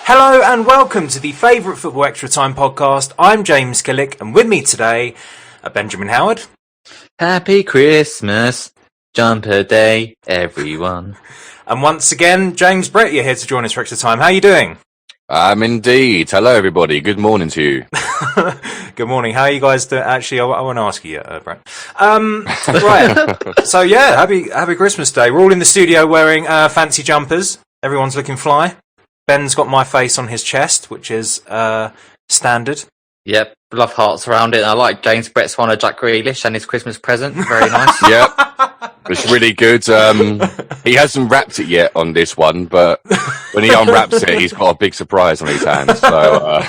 Hello and welcome to the favourite Football Extra Time podcast. I'm James Killick, and with me today, Benjamin Howard. Happy Christmas, Jumper Day, everyone. And once again, James Brett, you're here to join us for Extra Time. How are you doing? Indeed. Hello, everybody. Good morning to you. Good morning. How are you guys doing? Actually, I won't ask you yet, Brett. Right. So, yeah, happy Christmas Day. We're all in the studio wearing fancy jumpers. Everyone's looking fly. Ben's got my face on his chest, which is standard. Yep, love hearts around it. And I like James Brett's one of Jack Grealish and his Christmas present. Very nice. Yep, it's really good. He hasn't wrapped it yet on this one, but when he unwraps it, he's got a big surprise on his hands. So,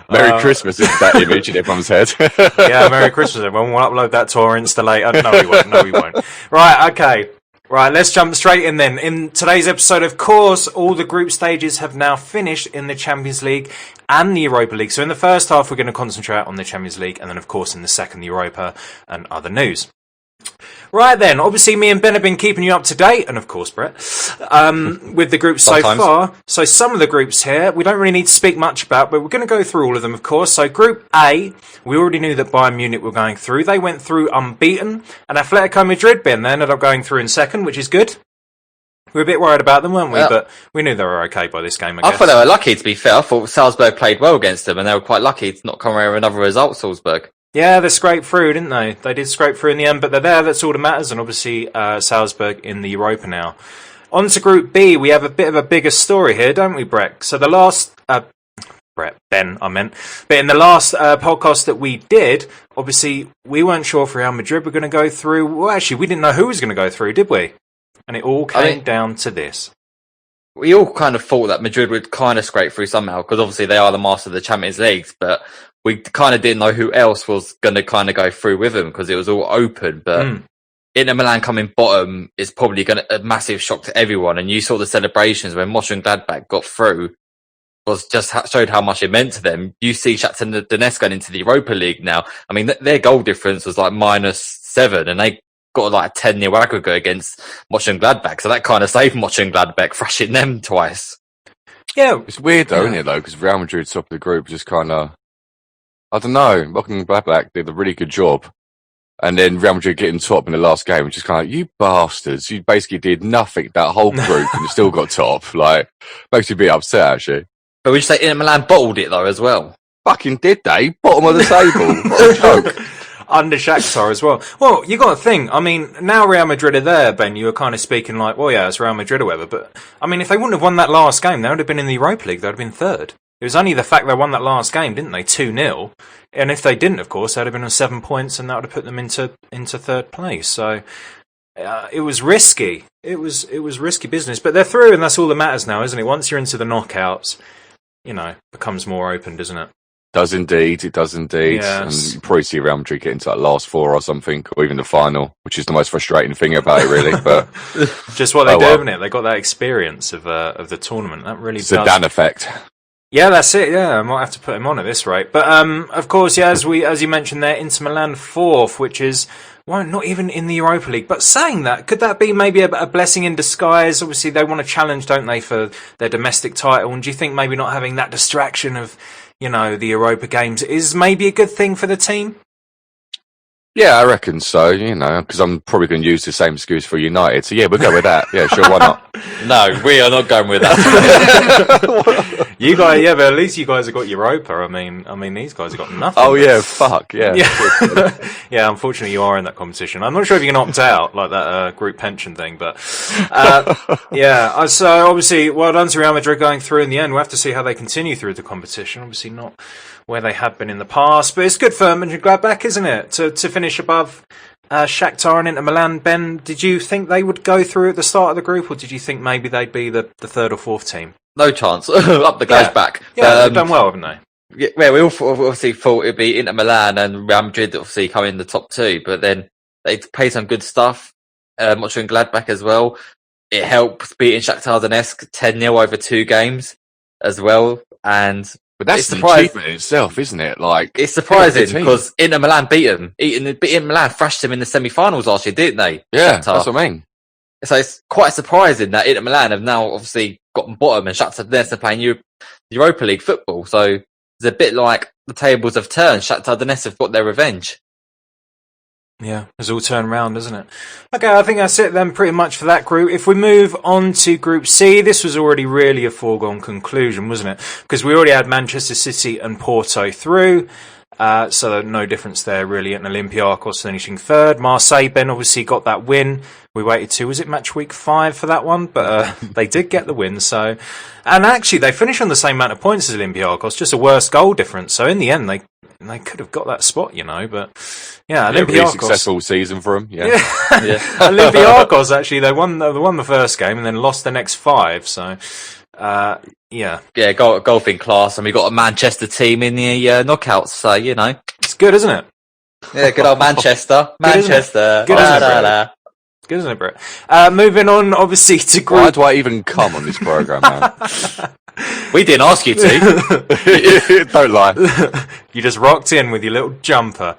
Merry Christmas is that image in everyone's head. Yeah, Merry Christmas, everyone. We'll upload that to our Insta later. No, we won't. Right, okay. Right, let's jump straight in then. In today's episode, of course, all the group stages have now finished in the Champions League and the Europa League. So in the first half, we're going to concentrate on the Champions League, and then, of course, in the second, the Europa and other news. Right then, obviously me and Ben have been keeping you up to date, and of course Brett, with the groups so far. So some of the groups here, we don't really need to speak much about, but we're going to go through all of them, of course. So Group A, we already knew that Bayern Munich were going through. They went through unbeaten, and Atletico Madrid, Ben, they ended up going through in second, which is good. We were a bit worried about them, weren't we? Yeah. But we knew they were okay by this game, I guess. I thought they were lucky, to be fair. I thought Salzburg played well against them, and they were quite lucky to not come away with another result, Salzburg. Yeah, they scraped through, didn't they? They did scrape through in the end, but they're there, that's all that matters, and obviously Salzburg in the Europa now. On to Group B, we have a bit of a bigger story here, don't we, Brett? So the last... Ben, I meant. But in the last podcast that we did, obviously, we weren't sure if Real Madrid were going to go through. Well, actually, we didn't know who was going to go through, did we? And it all came down to this. We all kind of thought that Madrid would kind of scrape through somehow, because obviously they are the master of the Champions Leagues, but we kind of didn't know who else was going to kind of go through with them, because it was all open. But Inter Milan coming bottom is probably going to a massive shock to everyone. And you saw the celebrations when Mönchengladbach got through, was just showed how much it meant to them. You see Shakhtar Donetsk going into the Europa League now. I mean, their goal difference was like -7, and they got like a 10-0 aggregate against Mönchengladbach. So that kind of saved Mönchengladbach, thrashing them twice. Yeah, it's weird though, isn't it? Though, because Real Madrid top of the group just kind of, I don't know. Mönchengladbach did a really good job, and then Real Madrid getting top in the last game, which is kind of like, you bastards! You basically did nothing that whole group, and you still got top. Like, makes you a bit upset actually. But would you say Inter Milan bottled it though as well? Fucking did they? Bottom of the table. What a joke. Under Shakhtar as well. Well, you got to think, I mean, now Real Madrid are there, Ben, you were kind of speaking like, well, yeah, it's Real Madrid or whatever, but, I mean, if they wouldn't have won that last game, they would have been in the Europa League, they would have been third. It was only the fact they won that last game, didn't they? 2-0. And if they didn't, of course, they'd have been on 7 points, and that would have put them into third place. So, it was risky. It was risky business, but they're through, and that's all that matters now, isn't it? Once you're into the knockouts, you know, becomes more open, doesn't it? It does indeed. Yes. And you probably see Real Madrid get into that last four or something, or even the final, which is the most frustrating thing about it, really. But just what they do, isn't it? They got that experience of the tournament. That really Zidane does. effect. Yeah, that's it. Yeah, I might have to put him on at this rate. But of course, yeah, as you mentioned there, Inter Milan fourth, which is not even in the Europa League. But saying that, could that be maybe a blessing in disguise? Obviously, they want to challenge, don't they, for their domestic title? And do you think maybe not having that distraction of, you know, the Europa games is maybe a good thing for the team? Yeah, I reckon so, you know, because I'm probably going to use the same excuse for United. So, yeah, we'll go with that. Yeah, sure, why not? No, we are not going with that. You guys, yeah, but at least you guys have got Europa. I mean, these guys have got nothing. Oh, yeah, fuck, yeah. Yeah, unfortunately, you are in that competition. I'm not sure if you can opt out, like that group pension thing, but yeah. So, obviously, well done to Real Madrid going through in the end. We'll have to see how they continue through the competition. Obviously, not where they have been in the past, but it's good for Mönchengladbach, isn't it, to finish above Shakhtar and Inter Milan. Ben, did you think they would go through at the start of the group, or did you think maybe they'd be the third or fourth team? No chance. Up the Gladbach. Yeah, they've done well, haven't they? Yeah, we all obviously thought it'd be Inter Milan and Real Madrid obviously coming in the top two, but then they played some good stuff. Mönchengladbach as well. It helped beating Shakhtar Donetsk 10-0 over 2 games as well, and but that's an achievement in itself, isn't it? Like, it's surprising because Inter Milan beat them. Inter Milan thrashed them in the semi-finals last year, didn't they? Yeah, Shakhtar. that's what I mean. So it's quite surprising that Inter Milan have now obviously got bottom and Shakhtar Donetsk are playing Europa League football. So it's a bit like the tables have turned. Shakhtar Donetsk have got their revenge. Yeah, it's all turned around, isn't it? Okay, I think that's it then pretty much for that group. If we move on to Group C, this was already really a foregone conclusion, wasn't it? Because we already had Manchester City and Porto through. So no difference there really, and Olympiacos finishing third. Marseille, Ben, obviously got that win. We waited to, was it match week 5 for that one? But they did get the win. So, and actually they finished on the same amount of points as Olympiacos, just a worse goal difference. So in the end, they could have got that spot, you know. But yeah, Olympiacos, really successful season for them. Yeah. Olympiacos actually they won the first game and then lost the next 5. So. Yeah, golfing class, and we got a Manchester team in the knockouts, so you know it's good, isn't it? Yeah, good old Manchester. Manchester. Good, isn't it? Good, isn't it, Brett? Moving on, obviously, to group. Why do I even come on this program, man? We didn't ask you to. Don't lie. You just rocked in with your little jumper.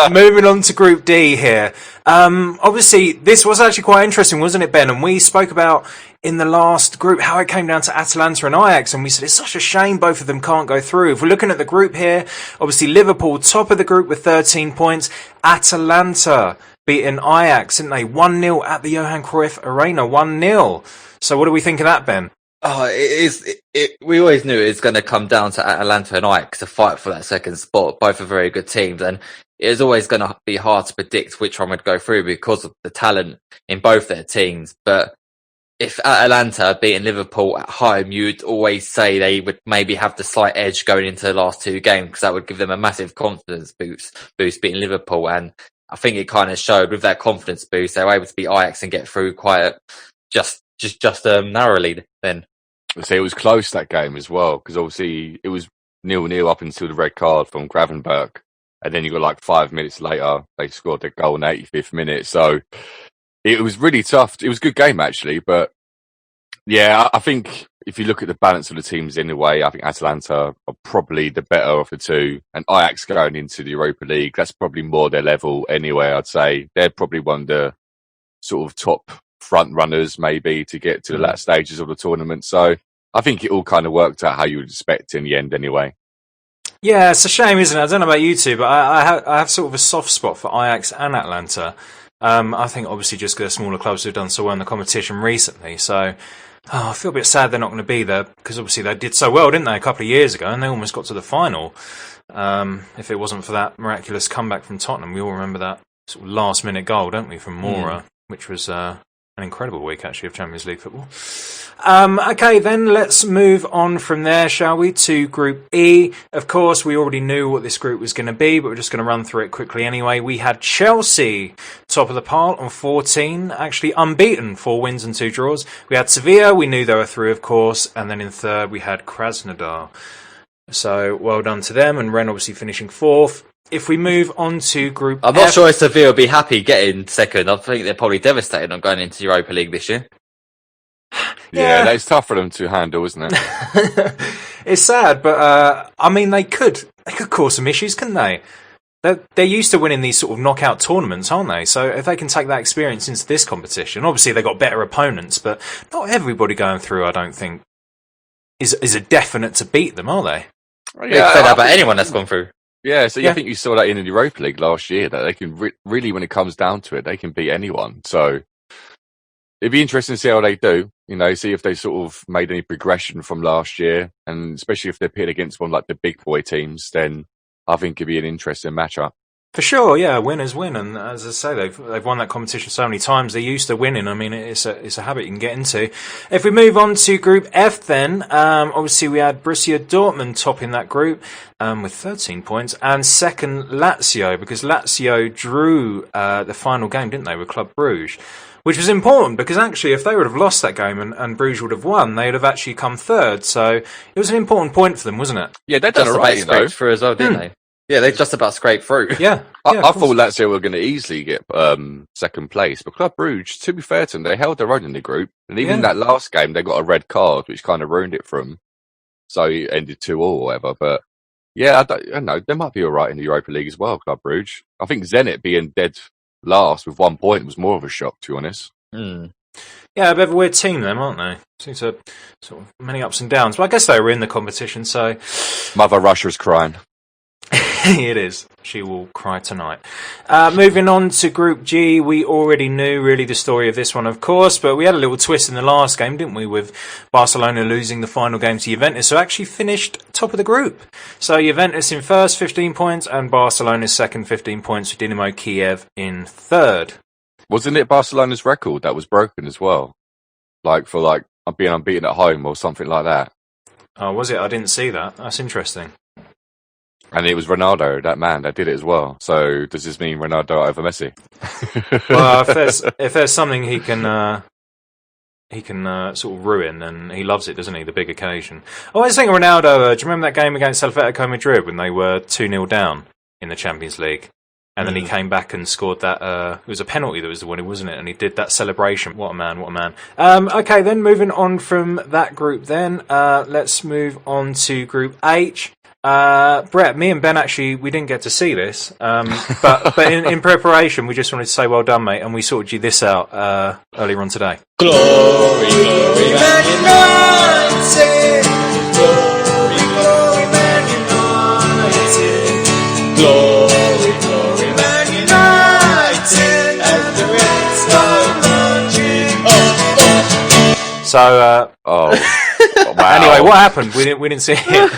Moving on to Group D here. Obviously, this was actually quite interesting, wasn't it, Ben? And we spoke about in the last group how it came down to Atalanta and Ajax, and we said it's such a shame both of them can't go through. If we're looking at the group here, obviously Liverpool top of the group with 13 points. Atalanta beating Ajax, didn't they? 1-0 at the Johan Cruyff Arena, 1-0. So what do we think of that, Ben? Oh, we always knew it was going to come down to Atalanta and Ajax to fight for that second spot. Both are very good teams, and it is always going to be hard to predict which one would go through because of the talent in both their teams. But if Atalanta beating Liverpool at home, you'd always say they would maybe have the slight edge going into the last 2 games, because that would give them a massive confidence boost beating Liverpool. And I think it kind of showed with that confidence boost, they were able to beat Ajax and get through quite just narrowly then. So it was close, that game as well, because obviously it was 0-0 up until the red card from Gravenberch, and then you got like 5 minutes later they scored their goal in the 85th minute. So it was really tough. It was a good game actually, but yeah, I think if you look at the balance of the teams in a way, I think Atalanta are probably the better of the two, and Ajax going into the Europa League, that's probably more their level anyway. I'd say they're probably one of the sort of top front runners maybe to get to the latter stages of the tournament. So I think it all kind of worked out how you would expect in the end anyway. Yeah, it's a shame, isn't it? I don't know about you two, but I have sort of a soft spot for Ajax and Atalanta. I think obviously just because they're smaller clubs who've done so well in the competition recently. So I feel a bit sad they're not going to be there, because obviously they did so well, didn't they, a couple of years ago, and they almost got to the final. If it wasn't for that miraculous comeback from Tottenham, we all remember that sort of last-minute goal, don't we, from Mora, which was an incredible week, actually, of Champions League football. Okay, then let's move on from there, shall we, to Group E. Of course, we already knew what this group was going to be, but we're just going to run through it quickly anyway. We had Chelsea, top of the pile on 14, actually unbeaten, 4 wins and 2 draws. We had Sevilla, we knew they were through, of course, and then in third we had Krasnodar. So, well done to them, and Rennes obviously finishing 4th. If we move on to Group I'm not sure if Sevilla will be happy getting second. I think they're probably devastated on going into Europa League this year. Yeah, that's tough for them to handle, isn't it? It's sad, but I mean, they could cause some issues, couldn't they? They're used to winning these sort of knockout tournaments, aren't they? So if they can take that experience into this competition, obviously they got better opponents, but not everybody going through, I don't think, is a definite to beat them, are they? Yeah, you said that about anyone that's gone through. Yeah, so I think you saw that in the Europa League last year, that they can really, when it comes down to it, they can beat anyone. So it'd be interesting to see how they do, see if they sort of made any progression from last year, and especially if they're pitted against one like the big boy teams, then I think it'd be an interesting matchup. For sure, yeah, winners win, and as I say, they've won that competition so many times. They're used to winning. I mean, it's a habit you can get into. If we move on to Group F, then obviously we had Borussia Dortmund topping that group with 13 points, and second Lazio, because Lazio drew the final game, didn't they, with Club Brugge, which was important because actually, if they would have lost that game and Bruges would have won, they'd have actually come third. So it was an important point for them, wasn't it? Yeah, they've done all right, scraped through as well, didn't they? Yeah, they just about scraped through. Yeah, I thought Lazio were going to easily get second place, but Club Brugge, to be fair to them, they held their own in the group, and even in that last game, they got a red card, which kind of ruined it for them. So it ended 2-2 or whatever. But yeah, I don't know, they might be all right in the Europa League as well, Club Brugge. I think Zenit being dead last with 1 point was more of a shock, to be honest. Yeah, a bit of a weird team, them, aren't they? Seems to sort of many ups and downs. But I guess they were in the competition, so Mother Russia's crying. it is. She will cry tonight. Moving on to Group G, we already knew really the story of this one, of course, but we had a little twist in the last game, didn't we, with Barcelona losing the final game to Juventus, who actually finished top of the group. So Juventus in first, 15 points, and Barcelona's second, 15 points, with Dynamo Kiev in third. Wasn't it Barcelona's record that was broken as well? For being unbeaten at home or something like that. Oh, was it? I didn't see that. That's interesting. And it was Ronaldo, that man, that did it as well. So does this mean Ronaldo over Messi? Well, if there's something he can sort of ruin, then he loves it, doesn't he? The big occasion. Oh, I was thinking Ronaldo. Do you remember that game against Atletico Madrid when they were 2-0 down in the Champions League? And then he came back and scored that. It was a penalty that was the winner, wasn't it? And he did that celebration. What a man! What a man! Okay, then moving on from that group, then let's move on to Group H. Brett, me and Ben actually we didn't get to see this, but in preparation, we just wanted to say well done, mate, and we sorted you this out earlier on today. Glory, glory, Man United. Glory, glory, Man United. Glory, glory, Man United. And the reds are marching. So, Wow. anyway, what happened? We didn't see it.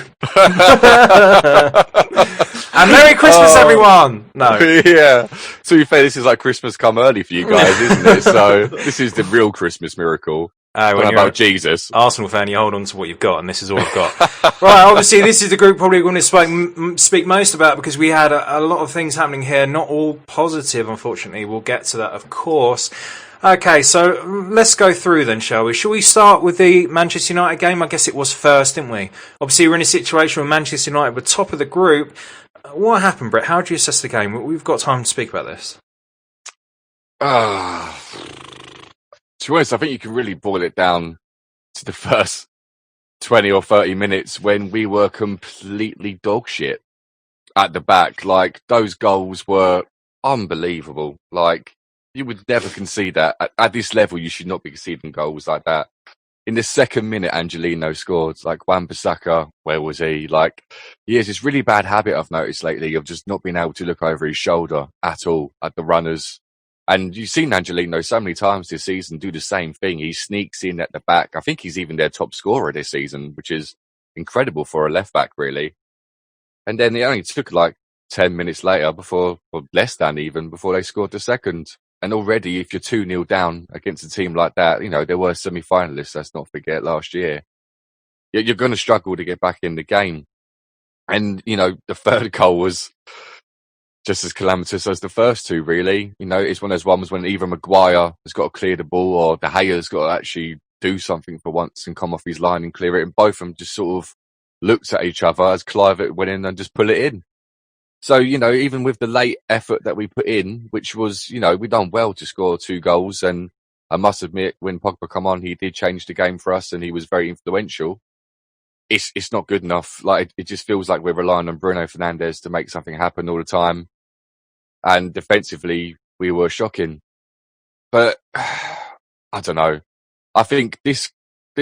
And Merry Christmas, everyone! No. Yeah. To be fair, this is like Christmas come early for you guys, isn't it? So this is the real Christmas miracle. When What you're about an Jesus? Arsenal fan, you hold on to what you've got, and this is all I've got. Right, obviously, this is the group probably going to speak most about because we had a lot of things happening here, not all positive, unfortunately. We'll get to that, of course. Okay, so let's go through then, shall we? Shall we start with the Manchester United game? I guess it was first, didn't we? Obviously, we're in a situation where Manchester United were top of the group. What happened, Brett? How do you assess the game? We've got time to speak about this. To be honest, I think you can really boil it down to the first 20 or 30 minutes when we were completely dog shit at the back. Like, those goals were unbelievable. Like, you would never concede that. At this level, you should not be conceding goals like that. In the second minute, Angelino scored. Like, Wan-Bissaka, where was he? Like, he has this really bad habit I've noticed lately of just not being able to look over his shoulder at all at the runners. And you've seen Angelino so many times this season do the same thing. He sneaks in at the back. I think he's even their top scorer this season, which is incredible for a left back, really. And then it only took like 10 minutes later or less than even, before they scored the second. And already, if you're 2-0 down against a team like that, you know, there were semi-finalists, let's not forget, last year. You're going to struggle to get back in the game. And, you know, the third goal was just as calamitous as the first two, really. You know, it's one of those ones when either Maguire has got to clear the ball or De Gea's got to actually do something for once and come off his line and clear it. And both of them just sort of looked at each other as Kluivert went in and just pull it in. So, you know, even with the late effort that we put in, which was, you know, we done well to score 2 goals. And I must admit, when Pogba come on, he did change the game for us and he was very influential. It's not good enough. Like, it just feels like we're relying on Bruno Fernandes to make something happen all the time. And defensively, we were shocking. But I don't know. I think this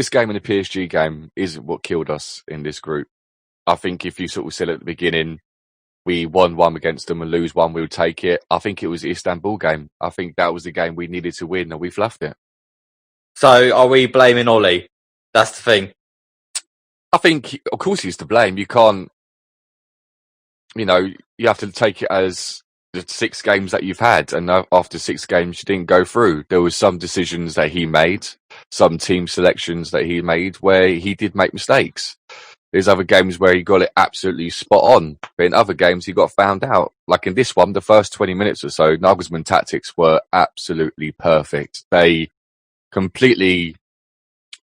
game and the PSG game isn't what killed us in this group. I think if you sort of said at the beginning, we won 1 against them and lose 1, we'll take it. I think it was the Istanbul game. I think that was the game we needed to win and we fluffed it. So are we blaming Ollie? That's the thing. I think, of course, he's to blame. You can't, you know, you have to take it as the 6 games that you've had. And after 6 games, you didn't go through. There was some decisions that he made, some team selections that he made where he did make mistakes. There's other games where he got it absolutely spot on, but in other games he got found out. Like in this one, the first 20 minutes or so, Nagelsmann tactics were absolutely perfect. They completely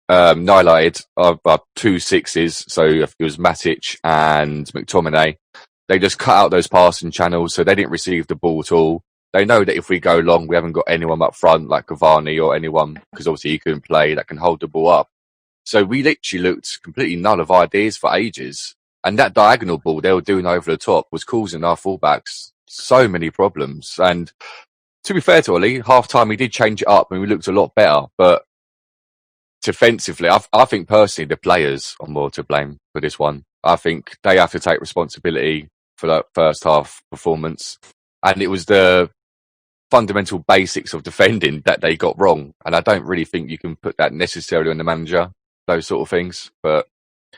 annihilated our 2 sixes. So it was Matic and McTominay. They just cut out those passing channels, so they didn't receive the ball at all. They know that if we go long, we haven't got anyone up front like Cavani or anyone, because obviously he couldn't play, that can hold the ball up. So we literally looked completely null of ideas for ages. And that diagonal ball they were doing over the top was causing our fullbacks so many problems. And to be fair to Ollie, half time he did change it up and we looked a lot better. But defensively, I think personally the players are more to blame for this one. I think they have to take responsibility for that first half performance. And it was the fundamental basics of defending that they got wrong. And I don't really think you can put that necessarily on the manager, those sort of things. But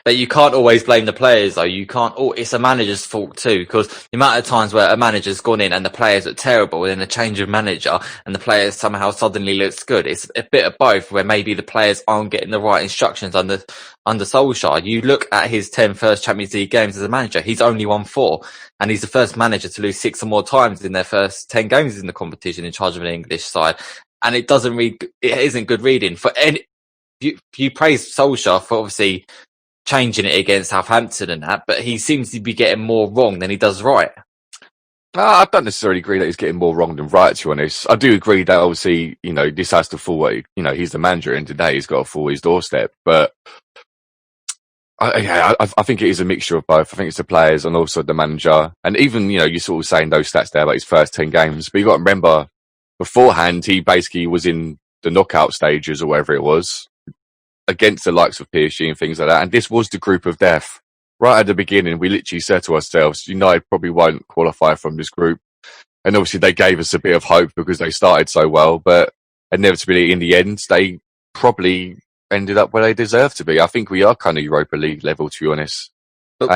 you can't always blame the players, though. You can't. Oh, it's a manager's fault too, because the amount of times where a manager's gone in and the players are terrible, and then a change of manager and the players somehow suddenly looks good. It's a bit of both, where maybe the players aren't getting the right instructions under Solskjaer. You look at his 10 first Champions League games as a manager; he's only won 4, and he's the first manager to lose 6 or more times in their first 10 games in the competition in charge of an English side. And it isn't good reading for any. You praise Solskjaer for obviously changing it against Southampton and that, but he seems to be getting more wrong than he does right. I don't necessarily agree that he's getting more wrong than right, to be honest. I do agree that obviously, this has to fall, he's the manager and today he's got to fall his doorstep. But I think it is a mixture of both. I think it's the players and also the manager. And even, you're sort of saying those stats there about his first 10 games, but you got to remember beforehand, he basically was in the knockout stages or whatever it was, against the likes of PSG and things like that. And this was the group of death. Right at the beginning, we literally said to ourselves, United probably won't qualify from this group. And obviously they gave us a bit of hope because they started so well, but inevitably in the end, they probably ended up where they deserve to be. I think we are kind of Europa League level, to be honest. But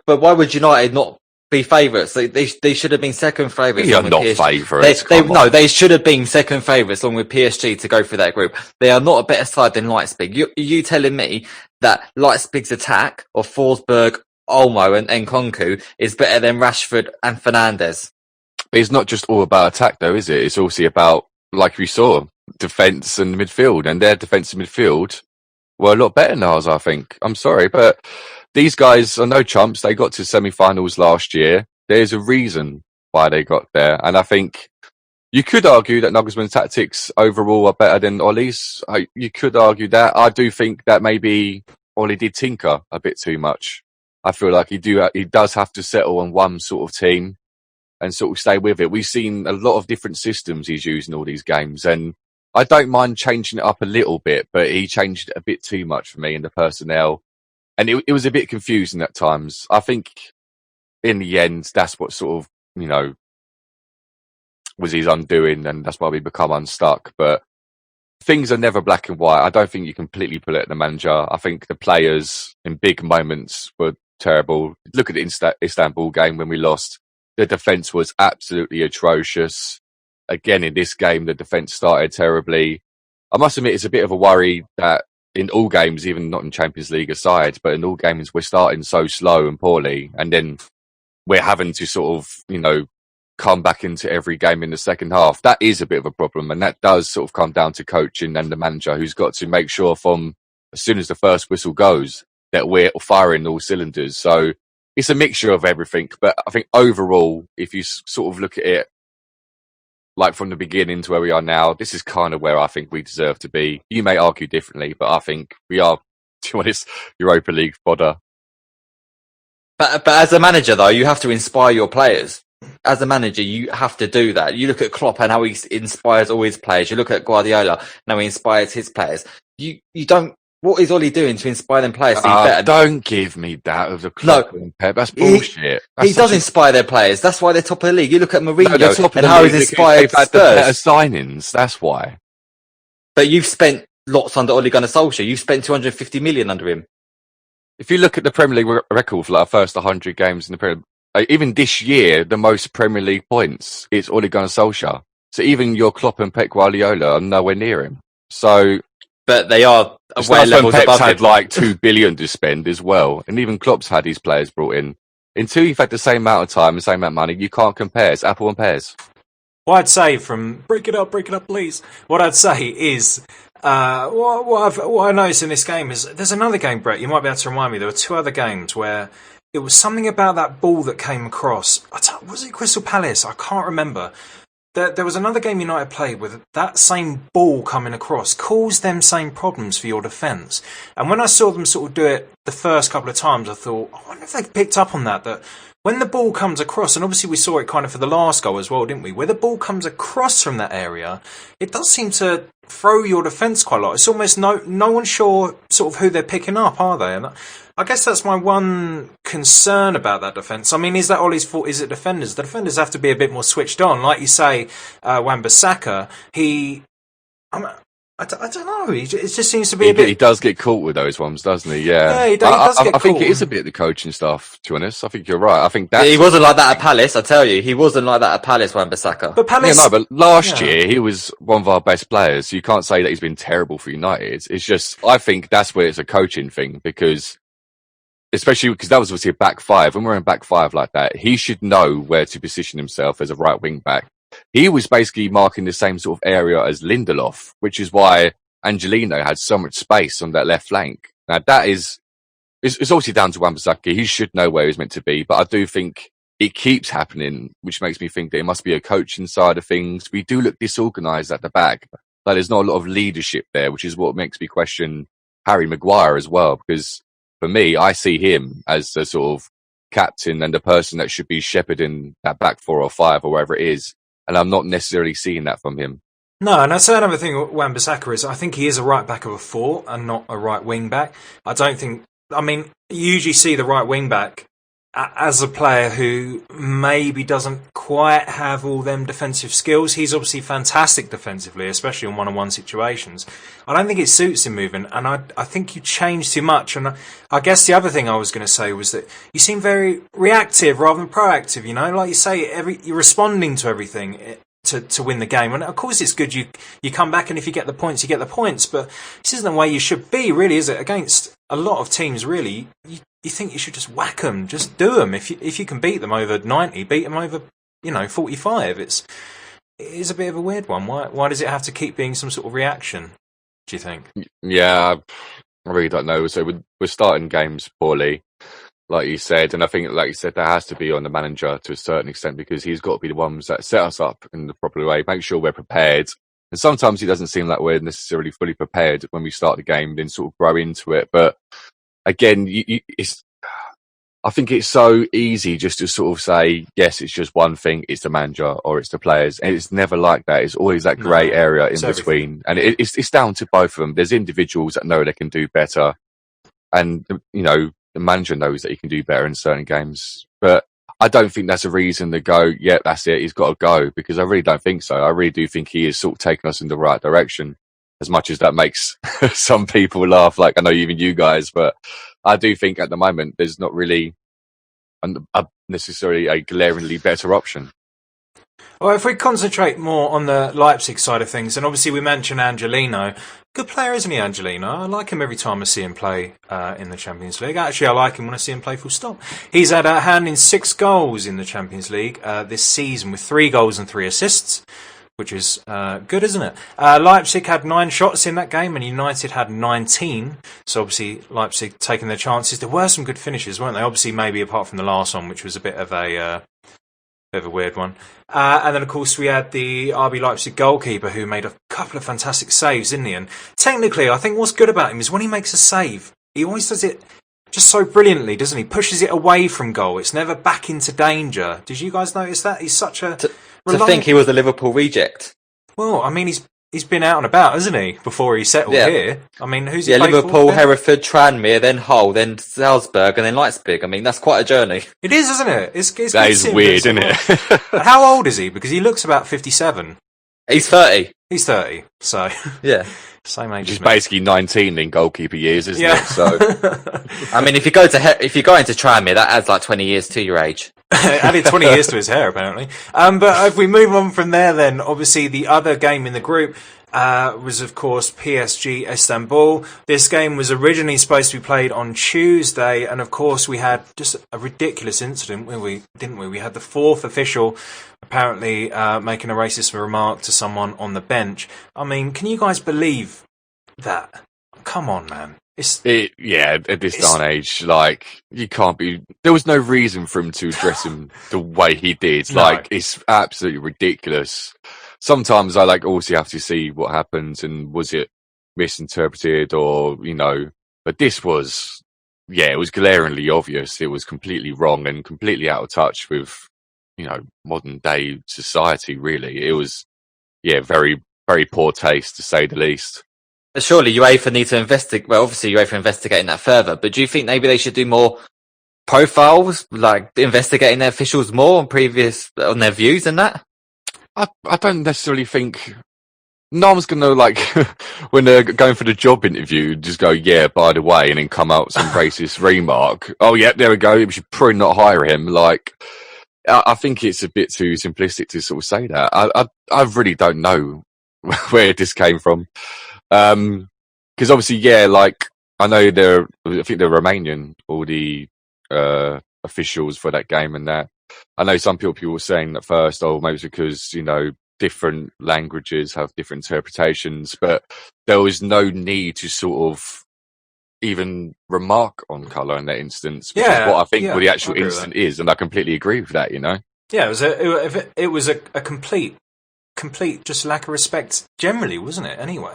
why would United not be favourites? They should have been second favourites. They are not favourites. They should have been second favourites along with PSG to go through that group. They are not a better side than Leipzig. You telling me that Leipzig's attack of Forsberg, Olmo and Nkunku is better than Rashford and Fernandes? But it's not just all about attack though, is it? It's also about, like we saw, defence and midfield. And their defence and midfield were a lot better than ours, I think. I'm sorry, but these guys are no chumps. They got to semi-finals last year. There's a reason why they got there. And I think you could argue that Nagelsmann's tactics overall are better than Ollie's. You could argue that. I do think that maybe Ollie did tinker a bit too much. I feel like he does have to settle on one sort of team and sort of stay with it. We've seen a lot of different systems he's used in all these games. And I don't mind changing it up a little bit, but he changed it a bit too much for me in the personnel. And it was a bit confusing at times. I think in the end, that's what sort of, was his undoing, and that's why we become unstuck. But things are never black and white. I don't think you completely put it at the manager. I think the players in big moments were terrible. Look at the Istanbul game when we lost. The defence was absolutely atrocious. Again, in this game, the defence started terribly. I must admit, it's a bit of a worry that in all games, even not in Champions League aside, but in all games, we're starting so slow and poorly. And then we're having to sort of, come back into every game in the second half. That is a bit of a problem. And that does sort of come down to coaching and the manager, who's got to make sure from as soon as the first whistle goes that we're firing all cylinders. So it's a mixture of everything. But I think overall, if you sort of look at it like from the beginning to where we are now, this is kind of where I think we deserve to be. You may argue differently, but I think we are, to be honest, Europa League fodder. But as a manager, though, you have to inspire your players. As a manager, you have to do that. You look at Klopp and how he inspires all his players. You look at Guardiola and how he inspires his players. You don't. What is Ollie doing to inspire them players to be better? Don't give me that of the Klopp and Pep. That's bullshit. He does inspire their players. That's why they're top of the league. You look at Mourinho and how he's inspired Spurs. The better signings. That's why. But you've spent lots under Ole Gunnar Solskjaer. You've spent 250 million under him. If you look at the Premier League record for the first 100 games in the Premier League, even this year, the most Premier League points, it's Ole Gunnar Solskjaer. So even your Klopp and Pep Guardiola are nowhere near him. So, but they are way levels Pep's above had him. like 2 billion to spend as well, and even Klopp's had his players brought in. Until you've had the same amount of time, the same amount of money, you can't compare. It's apple and pears. What I'd say from break it up, please. What I'd say is what I noticed in this game is there's another game, Brett. You might be able to remind me. There were 2 other games where it was something about that ball that came across. Was it Crystal Palace? I can't remember. there was another game United played with that same ball coming across caused them same problems for your defence. And when I saw them sort of do it the first couple of times, I thought, I wonder if they've picked up on that when the ball comes across, and obviously we saw it kind of for the last goal as well, didn't we? Where the ball comes across from that area, it does seem to throw your defence quite a lot. It's almost no one's sure sort of who they're picking up, are they? And I guess that's my one concern about that defence. I mean, is that Ollie's fault? Is it defenders? The defenders have to be a bit more switched on. Like you say, Wan-Bissaka, I don't know. It just seems to be a bit... He does get caught with those ones, doesn't he? Yeah. Yeah, he does get caught. I think it is a bit of the coaching staff, to be honest. I think you're right. I think he wasn't like that at Palace, I tell you. He wasn't like that at Palace, Wan-Bissaka. But Palace... Yeah, no, but last year, he was one of our best players. You can't say that he's been terrible for United. It's just, I think that's where it's a coaching thing, because... Especially because that was obviously a back five. When we're in back five like that, he should know where to position himself as a right wing back. He was basically marking the same sort of area as Lindelof, which is why Angelino had so much space on that left flank. Now that it's obviously down to Wan-Bissaka. He should know where he's meant to be, but I do think it keeps happening, which makes me think that it must be a coaching side of things. We do look disorganised at the back. Like there's not a lot of leadership there, which is what makes me question Harry Maguire as well, because for me, I see him as the sort of captain and the person that should be shepherding that back 4 or 5 or wherever it is. And I'm not necessarily seeing that from him. No, and I'd say another thing with Wan-Bissaka is I think he is a right back of a 4 and not a right wing back. You usually see the right wing back as a player who maybe doesn't quite have all them defensive skills. He's obviously fantastic defensively, especially in one-on-one situations. I don't think it suits him moving, and I think you change too much. And I guess the other thing I was going to say was that you seem very reactive rather than proactive. You know, like you say, you're responding to everything to win the game. And of course it's good you come back, and if you get the points, you get the points. But this isn't the way you should be, really, is it? Against a lot of teams, really, you think you should just whack them, just do them. If you can beat them over 90, beat them over 45. It is a bit of a weird one. Why does it have to keep being some sort of reaction, do you think? Yeah, I really don't know. So we're starting games poorly, like you said, and I think, like you said, that has to be on the manager to a certain extent, because he's got to be the ones that set us up in the proper way, make sure we're prepared. And sometimes it doesn't seem like we're necessarily fully prepared when we start the game, then sort of grow into it. But again, I think it's so easy just to sort of say, yes, it's just one thing, it's the manager or it's the players. And it's never like that. It's always that grey area in between. And it's down to both of them. There's individuals that know they can do better. And, the manager knows that he can do better in certain games. But I don't think that's a reason to go, yeah, that's it, he's got to go. Because I really don't think so. I really do think he is sort of taking us in the right direction. As much as that makes some people laugh, like I know even you guys, but I do think at the moment there's not really necessarily a glaringly better option. Well, if we concentrate more on the Leipzig side of things, and obviously we mentioned Angelino. Good player, isn't he, Angelino? I like him every time I see him play in the Champions League. Actually, I like him when I see him play full stop. He's had a hand in 6 goals in the Champions League this season, with 3 goals and 3 assists. Which is good, isn't it? Leipzig had 9 shots in that game, and United had 19. So obviously Leipzig taking their chances. There were some good finishes, weren't they? Obviously, maybe apart from the last one, which was a bit of a weird one. And then, of course, we had the RB Leipzig goalkeeper who made a couple of fantastic saves, didn't he? And technically, I think what's good about him is when he makes a save, he always does it just so brilliantly, doesn't he? Pushes it away from goal. It's never back into danger. Did you guys notice that? He's such a... To think he was a Liverpool reject. Well, I mean, he's been out and about, hasn't he, before he settled here? I mean, who's he played Liverpool, for? Hereford, Tranmere, then Hull, then Salzburg, and then Leipzig. I mean, that's quite a journey. It is, isn't it? It's that is weird, isn't it? How old is he? Because he looks about 57. He's 30. He's 30, so... Yeah. Same age. He's basically 19 in goalkeeper years, isn't it? So, I mean, if you go into Tranmere, that adds like 20 years to your age. Added 20 years to his hair, apparently. But if we move on from there, then obviously the other game in the group was, of course, PSG Istanbul. This game was originally supposed to be played on Tuesday, and of course we had just a ridiculous incident, didn't we? We had the 4th official apparently making a racist remark to someone on the bench. I mean, can you guys believe that? Come on, man. At this day and age, like, you can't be. There was no reason for him to dress him the way he did. No. Like, it's absolutely ridiculous. Sometimes I also have to see what happens and was it misinterpreted or But this was, it was glaringly obvious. It was completely wrong and completely out of touch with modern day society. Really, it was very, very poor taste to say the least. Surely UEFA need to investigate. Well, obviously UEFA investigating that further. But do you think maybe they should do more profiles, like investigating their officials more on their views and that? I don't necessarily think. No one's gonna when they're going for the job interview, just go, by the way, and then come out with some racist remark. Oh, yeah, there we go. We should probably not hire him. Like, I think it's a bit too simplistic to sort of say that. I really don't know where this came from. Because obviously, I know I think they're Romanian, all the officials for that game and that. I know some people were saying at first, maybe it's because, different languages have different interpretations, but there was no need to sort of even remark on colour in that instance, which is what I think what the actual incident is, and I completely agree with that, Yeah, it was a complete just lack of respect generally, wasn't it? Anyway,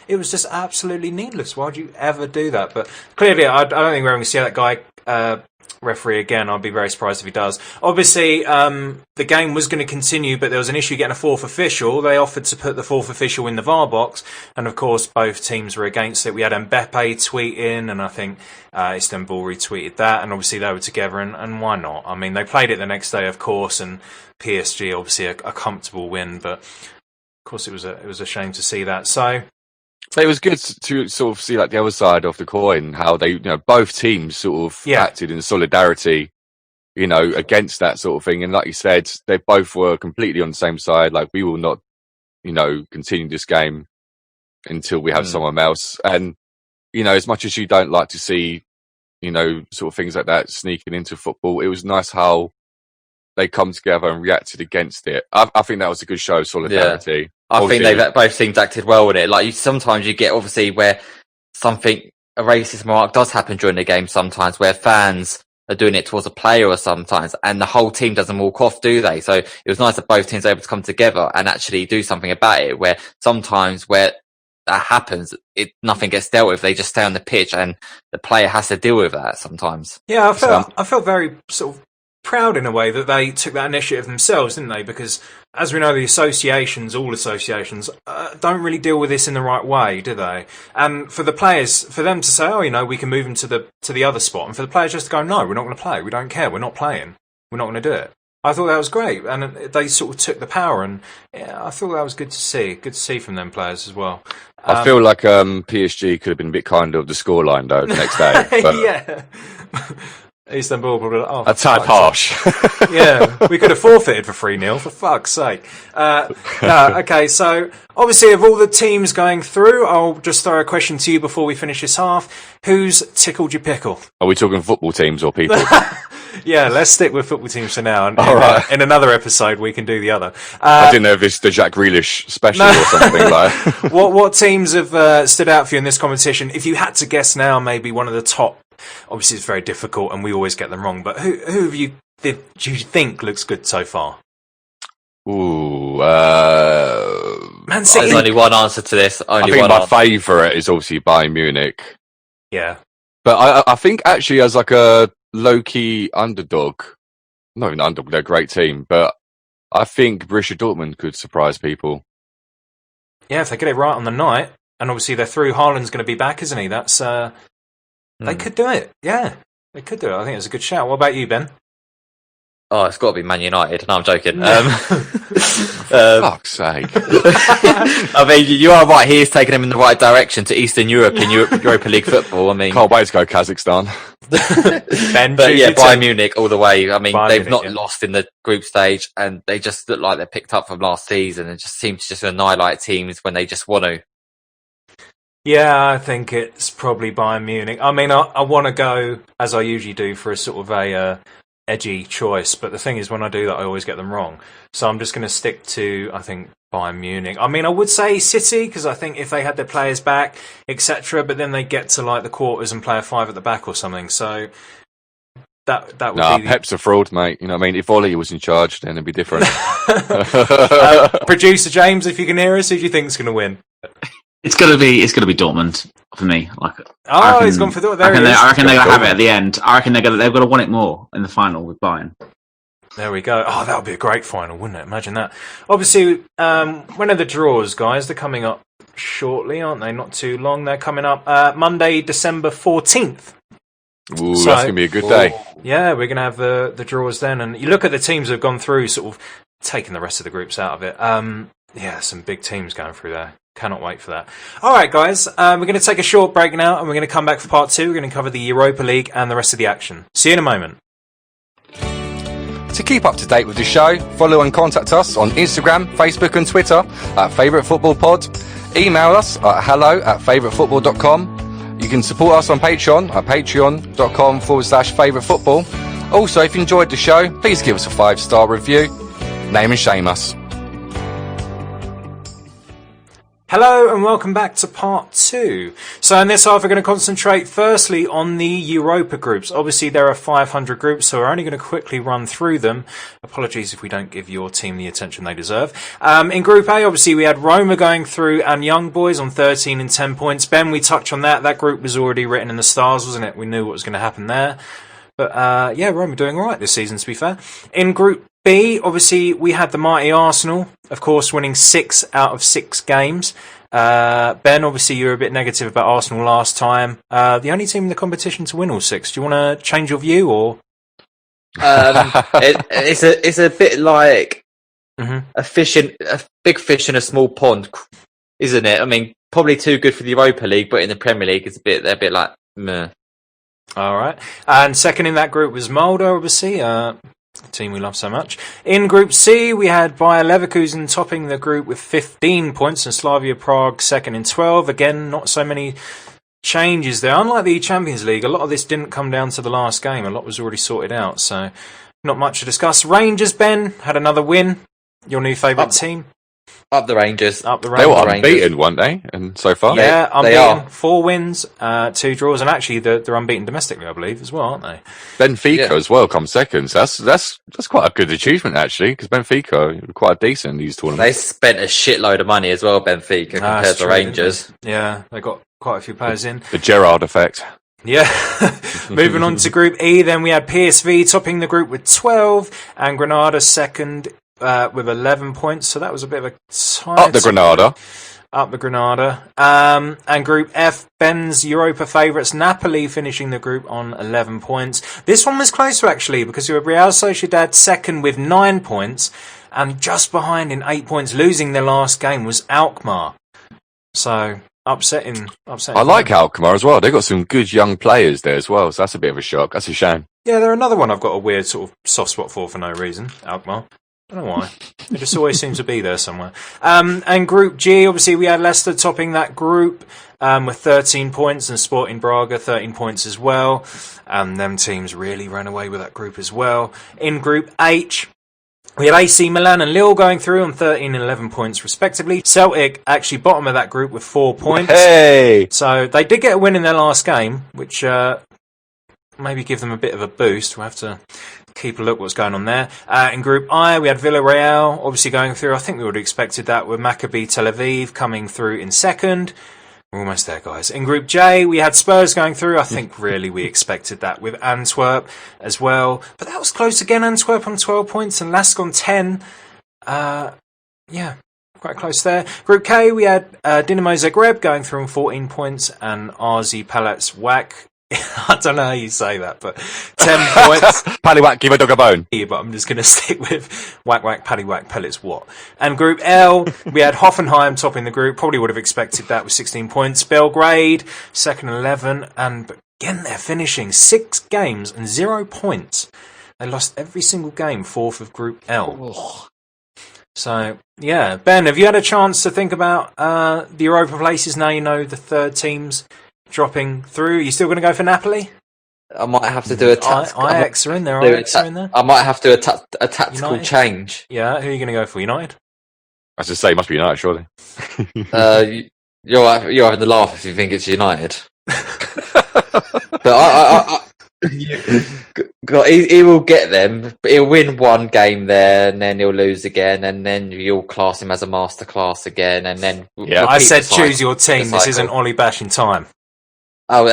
it was just absolutely needless. Why'd you ever do that? But clearly, I don't think we're going to see that guy referee again. I'd be very surprised if he does. Obviously, the game was going to continue, but there was an issue getting a fourth official. They offered to put the fourth official in the VAR box, and of course, both teams were against it. We had Mbappe tweet in, and I think Istanbul retweeted that, and obviously they were together, and why not? I mean, they played it the next day, of course, and PSG obviously a comfortable win, but of course it was a shame to see that. So it was good to sort of see the other side of the coin, how they both teams sort of acted in solidarity against that sort of thing, and like you said, they both were completely on the same side. Like, we will not continue this game until we have someone else. And as much as you don't like to see sort of things like that sneaking into football, it was nice how they come together and reacted against it. I think that was a good show of solidarity. Yeah. I think both teams acted well with it. Like, sometimes you get obviously where a racist remark does happen during the game sometimes, where fans are doing it towards a player or sometimes, and the whole team doesn't walk off, do they? So it was nice that both teams were able to come together and actually do something about it, where sometimes where that happens, nothing gets dealt with. They just stay on the pitch and the player has to deal with that sometimes. Yeah, I felt very sort of proud in a way that they took that initiative themselves, didn't they? Because as we know, all associations don't really deal with this in the right way, do they? And for the players, for them to say, we can move them to the other spot, and for the players just to go, no, we're not going to play, we don't care, we're not playing, we're not going to do it. I thought that was great, and they sort of took the power, and I thought that was good to see from them players as well. I feel like PSG could have been a bit kinder of the scoreline though the next day. But yeah. Istanbul probably a tad harsh. Yeah, we could have forfeited for 3-0, for fuck's sake. Okay, so obviously of all the teams going through, I'll just throw a question to you before we finish this half. Who's tickled your pickle? Are we talking football teams or people? Yeah, let's stick with football teams for now. And in another episode, we can do the other. I didn't know if it's the Jack Grealish special or something like. What teams have stood out for you in this competition? If you had to guess now, maybe one of the top. Obviously, it's very difficult, and we always get them wrong. But who do you think looks good so far? Ooh, Man City. There's only one answer to this. I think my favourite is obviously Bayern Munich. Yeah, but I think actually as like a low-key underdog, not even underdog, they're a great team, but I think Borussia Dortmund could surprise people. Yeah, if they get it right on the night, and obviously they're through. Haaland's going to be back, isn't he? That's they could do it. Yeah, they could do it. I think it's a good shout. What about you, Ben? Oh, it's got to be Man United. No, I'm joking. Fuck's sake. I mean, you are right. He is taking them in the right direction to Eastern Europe in Europa League football. I mean, can't wait to go Kazakhstan. Ben, but yeah, Bayern Munich all the way. I mean, they've not Munich, lost in the group stage, and they just look like they're picked up from last season, and just seem to just annihilate teams when they just want to. Yeah, I think it's probably Bayern Munich. I mean, I want to go, as I usually do, for a sort of a edgy choice, but the thing is, when I do that, I always get them wrong. So I'm just going to stick to, I think, Bayern Munich. I mean, I would say City, because I think if they had their players back, etc., but then they get to like the quarters and play a 5 at the back or something. So that would be Pep's a fraud, mate. You know what I mean? If Ollie was in charge, then it'd be different. Producer James, if you can hear us, who do you think's going to win? It's gonna be Dortmund for me. Like, he's gone for Dortmund. I reckon they're gonna have it at the end. I reckon they've got to want it more in the final with Bayern. There we go. Oh, that would be a great final, wouldn't it? Imagine that. Obviously, when are the draws, guys? They're coming up shortly, aren't they? Not too long. They're coming up Monday, December 14th. Ooh, that's going to be a good day. Yeah, we're going to have the draws then. And you look at the teams that have gone through, sort of taking the rest of the groups out of it. Yeah, some big teams going through there. Cannot wait for that. All right, guys. We're going to take a short break now, and we're going to come back for part 2. We're going to cover the Europa League and the rest of the action. See you in a moment. To keep up to date with the show, follow and contact us on Instagram, Facebook and Twitter at Favourite Football Pod. Email us at hello@favouritefootball.com. You can support us on Patreon at patreon.com/favouritefootball. Also, if you enjoyed the show, please give us a 5-star review. Name and shame us. Hello and welcome back to part 2. So in this half we're going to concentrate firstly on the Europa groups. Obviously there are 500 groups, so we're only going to quickly run through them. Apologies if we don't give your team the attention they deserve. In Group A, obviously we had Roma going through and Young Boys on 13 and 10 points. Ben, we touched on that. That group was already written in the stars, wasn't it? We knew what was going to happen there. But yeah, Roma doing all right this season, to be fair. In Group B, obviously, we had the mighty Arsenal, of course, winning 6 out of 6 games. Ben, obviously, you were a bit negative about Arsenal last time. The only team in the competition to win all 6. Do you want to change your view, or? It's a bit like Mm-hmm. a big fish in a small pond, isn't it? I mean, probably too good for the Europa League, but in the Premier League, they're a bit like meh. All right. And second in that group was Mulder, obviously, a team we love so much. In Group C, we had Bayer Leverkusen topping the group with 15 points and Slavia Prague second in 12. Again, not so many changes there. Unlike the Champions League, a lot of this didn't come down to the last game. A lot was already sorted out, so not much to discuss. Rangers, Ben, had another win. Your new favourite team. Up the Rangers. They were unbeaten, weren't they? And so far, yeah, unbeaten. They are. 4 wins, 2 draws, and actually they're unbeaten domestically, I believe, as well, aren't they? Benfica as well come second. So that's quite a good achievement actually, because Benfica are quite decent in these tournaments. They spent a shitload of money as well, Benfica, compared to Rangers. Yeah, they got quite a few players in. The Gerrard effect. Yeah. Moving on to Group E, then we had PSV topping the group with 12 and Granada second with 11 points. So that was a bit of a tight... Up the Granada. Up the Granada. And Group F, Ben's Europa favourites, Napoli finishing the group on 11 points. This one was closer actually, because you had Real Sociedad second with 9 points, and just behind in 8 points, losing their last game, was Alkmaar. So... Upsetting. I like Alkmaar as well. They've got some good young players there as well, so that's a bit of a shock. That's a shame. Yeah, they're another one I've got a weird sort of soft spot for no reason, Alkmaar. I don't know why. It just always seems to be there somewhere. And Group G, obviously we had Leicester topping that group with 13 points and Sporting Braga 13 points as well. And them teams really ran away with that group as well. In Group H, we had AC Milan and Lille going through on 13 and 11 points respectively. Celtic actually bottom of that group with 4 points. Hey! So they did get a win in their last game, which maybe give them a bit of a boost. We'll have to keep a look what's going on there. In Group I, we had Villarreal obviously going through. I think we would have expected that, with Maccabi Tel Aviv coming through in second. We're almost there, guys. In Group J, we had Spurs going through. I think really we expected that, with Antwerp as well. But that was close again. Antwerp on 12 points and Lask on 10. Yeah, quite close there. Group K, we had Dinamo Zagreb going through on 14 points and RZ Palace Wak. I don't know how you say that, but 10 points. Paddy Whack, give a dog a bone. Yeah, but I'm just going to stick with whack, whack, paddy, whack, pellets, what? And Group L, we had Hoffenheim topping the group. Probably would have expected that with 16 points. Belgrade, second 11. And again, they're finishing 6 games and 0 points. They lost every single game, 4th of Group L. So, yeah. Ben, have you had a chance to think about the Europa places now you know the third teams dropping through? Are you still going to go for Napoli? I might have to do a tactical. Ajax are in there. Ajax are in there. I might have to do a tactical United? change. Yeah, who are you going to go for? United? As I say, it must be United, surely. You're having to laugh if you think it's United. But he will get them. But he'll win one game there, and then he'll lose again, and then you'll class him as a masterclass again, and then I said choose your team. This isn't Ollie bashing time. Oh,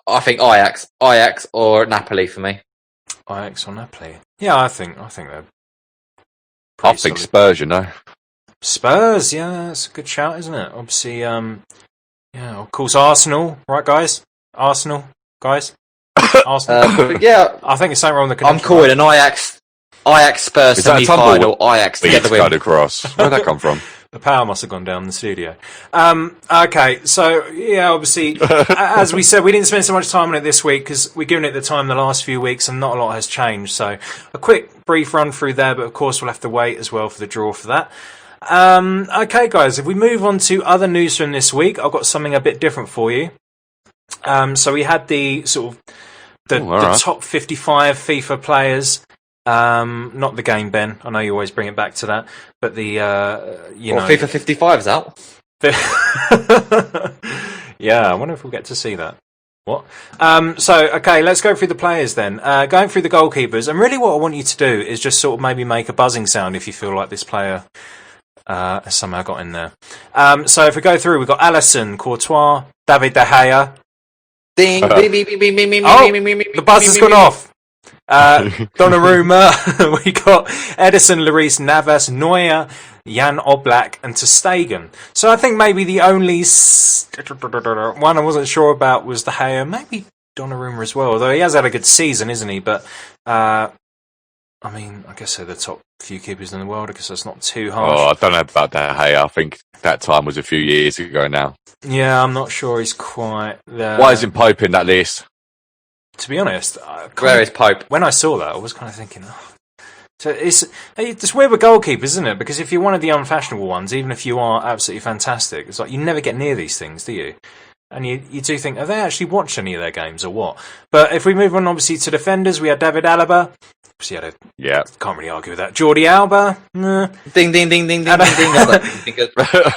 I think Ajax or Napoli for me. Ajax or Napoli? Yeah, I think they're. I think solid. Spurs, you know. Spurs, yeah, that's a good shout, isn't it? Obviously, yeah, of course, Arsenal, right, guys? Arsenal. But yeah, I think it's something wrong with the I'm calling an Ajax Spurs Is that a semi-final. Ajax to get the win. across. Where'd that come from? The power must have gone down in the studio. Okay, so, yeah, obviously, as we said, we didn't spend so much time on it this week because we've given it the time the last few weeks and not a lot has changed. So, a quick, brief run through there, but of course we'll have to wait as well for the draw for that. Okay, guys, if we move on to other news from this week, I've got something a bit different for you. So we had the sort of the top 55 FIFA players. Not the game, Ben. I know you always bring it back to that, but the FIFA 55's out. Yeah, I wonder if we'll get to see that. What? Okay, let's go through the players then. Going through the goalkeepers, and really what I want you to do is just sort of maybe make a buzzing sound if you feel like this player has somehow got in there. So if we go through, we've got Alisson, Courtois, David De Gea. Ding! The buzz has gone off. Donnarumma, we got Edison, Lloris, Navas, Neuer, Jan Oblak, and Ter Stegen. So I think maybe the only one I wasn't sure about was De Gea, maybe Donnarumma as well, although he has had a good season, isn't he? But I mean, I guess they're the top few keepers in the world. I guess that's not too harsh. Oh, I don't know about that. Hey, I think that time was a few years ago now. Yeah, I'm not sure he's quite there. Why isn't Pope in that list? To be honest, Where is Pope? When I saw that, I was kind of thinking, so it's weird with goalkeepers, isn't it? Because if you're one of the unfashionable ones, even if you are absolutely fantastic, it's like you never get near these things, do you? And you do think, have they actually watched any of their games or what? But if we move on, obviously, to defenders, we had David Alaba. Obviously, can't really argue with that. Jordi Alba. Ding, ding, ding, ding, ding, ding, ding.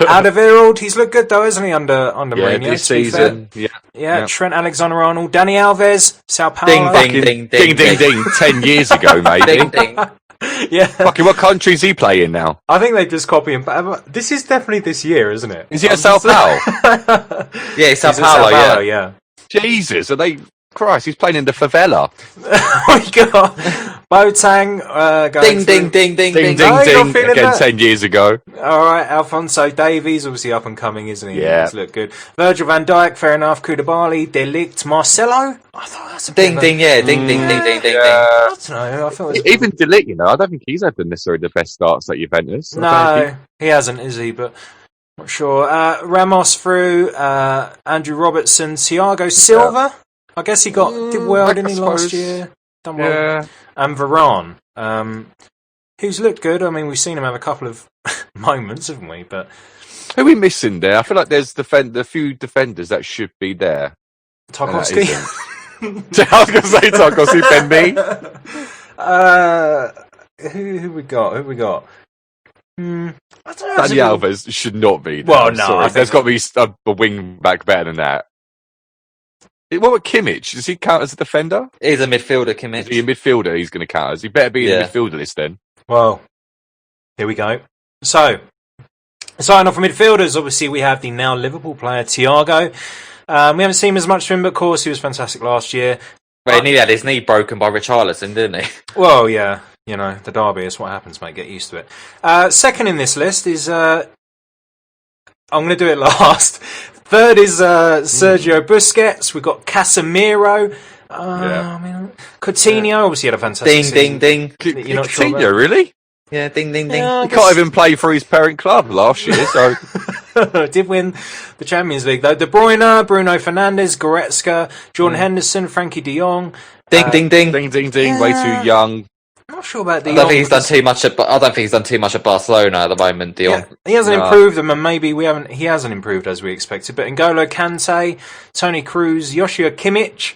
Alderweireld, he's looked good, though, hasn't he, under Mourinho? This season. Yeah, Trent Alexander-Arnold. Dani Alves, Sao Paulo. Ding, ding, ding, Ding, ding, ding. 10 years ago, maybe. Ding, ding. Yeah. Fucking what country is he playing now? I think they just copy him. This is definitely this year, isn't it? Is he at Sao Paulo? Yeah, it's Sao He's at Paulo, yeah. Jesus, are they... Christ, he's playing in the favela. We got Boateng going Ding, ding, ding, ding, Ding, ding. ding, No, you're ding. not feeling Again, that? 10 years ago. All right, Alphonso Davies, obviously up and coming, isn't he? Yeah. He's looked good. Virgil van Dijk, fair enough. Koulibaly, De Ligt, Marcelo. I thought that's a Ding, ding, yeah. Ding, ding, ding, ding, ding, ding. I don't know. I thought it was... Even De Ligt, I don't think he's had necessarily the best starts at Juventus. No, he hasn't, is he? But not sure. Ramos through, Andrew Robertson, Thiago Silva. I guess he did well, didn't he, last year? Done well. Yeah. And Varane, who's looked good. I mean, we've seen him have a couple of moments, haven't we? But who are we missing there? I feel like there's a few defenders that should be there. Tarkowski. I was going to say Tarkowski, Ben Me. Who we got? I don't know. Dani Alves should not be there. Well, I'm no, sorry. I think There's got to be a wing back better than that. What about Kimmich? Does he count as a defender? He's a midfielder, Kimmich. Is he a midfielder he's going to count as? He better be in the midfielder list then. Well, here we go. So, starting off for midfielders, obviously we have the now Liverpool player Thiago. We haven't seen him as much of him, but of course he was fantastic last year. Well, he nearly had his knee broken by Richarlison, didn't he? Well, yeah. You know, the derby is what happens, mate. Get used to it. Second in this list is... I'm going to do it last. Third is Sergio Busquets. We've got Casemiro. I mean, Coutinho obviously had a fantastic Ding, season. ding, ding. You're not sure Coutinho, about? really? Yeah, ding, ding, ding. Yeah, He can't even play for his parent club last year, so... Did win the Champions League, though. De Bruyne, Bruno Fernandes, Goretzka, Jordan Henderson, Frankie de Jong. Ding, ding, ding. Ding, ding, ding. Yeah. Way too young. I'm not sure about de I Jong. don't think he's done too much. I don't think he's done too much at Barcelona at the moment. De Jong. Yeah, he hasn't No. improved them, and maybe he hasn't improved as we expected. But N'Golo Kante, Toni Kroos, Joshua Kimmich,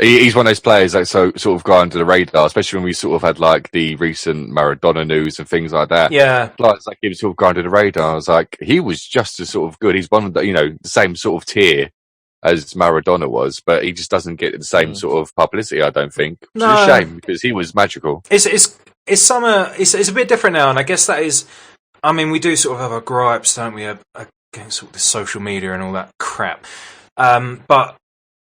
He's one of those players that sort of go under the radar, especially when we sort of had like the recent Maradona news and things like that. Yeah. Players like him sort of go under the radar. I was like, he was just as sort of good. He's one of the, the same sort of tier as Maradona was, but he just doesn't get the same sort of publicity, I don't think. Which is a shame, because he was magical. It's a bit different now, and I guess that is, I mean, we do sort of have our gripes, don't we, against sort of the social media and all that crap. But,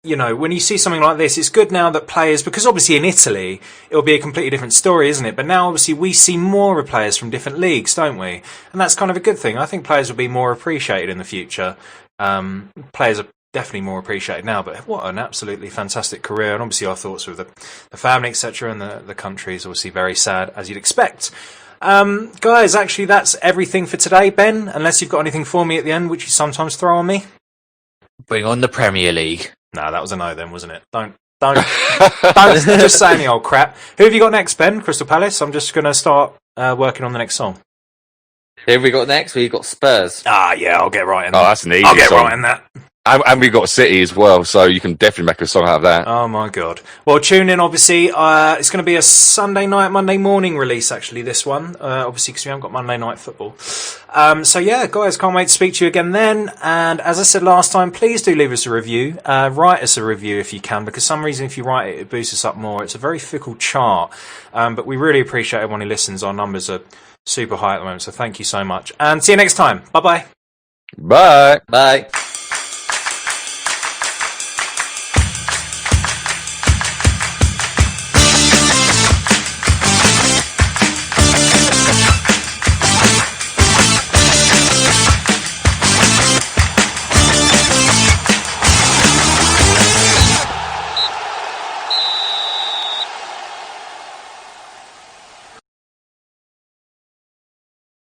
when you see something like this, it's good now that players, because obviously in Italy, it'll be a completely different story, isn't it? But now, obviously, we see more of players from different leagues, don't we? And that's kind of a good thing. I think players will be more appreciated in the future. Players are definitely more appreciated now, but what an absolutely fantastic career. And obviously our thoughts with the family, etc., and the country is obviously very sad, as you'd expect. Guys, actually that's everything for today. Ben, unless you've got anything for me at the end, which you sometimes throw on me. Bring on the Premier League. No, that was a no then, wasn't it? Don't just say any old crap. Who have you got next, Ben? Crystal Palace? I'm just going to start working on the next song. Who have we got next? We've got Spurs. Yeah, I'll get right in that. Oh, that's an easy I'll get song. right in that. And we've got City as well, so you can definitely make a song out of that. Oh my god. Well, tune in, obviously. It's going to be a Sunday night, Monday morning release, actually, this one. Obviously, because we haven't got Monday night football. So yeah, guys, can't wait to speak to you again then. And as I said last time, please do leave us a review. Write us a review if you can, because some reason if you write it, it boosts us up more. It's a very fickle chart. But we really appreciate everyone who listens. Our numbers are super high at the moment, so thank you so much. And see you next time. Bye-bye. Bye. Bye.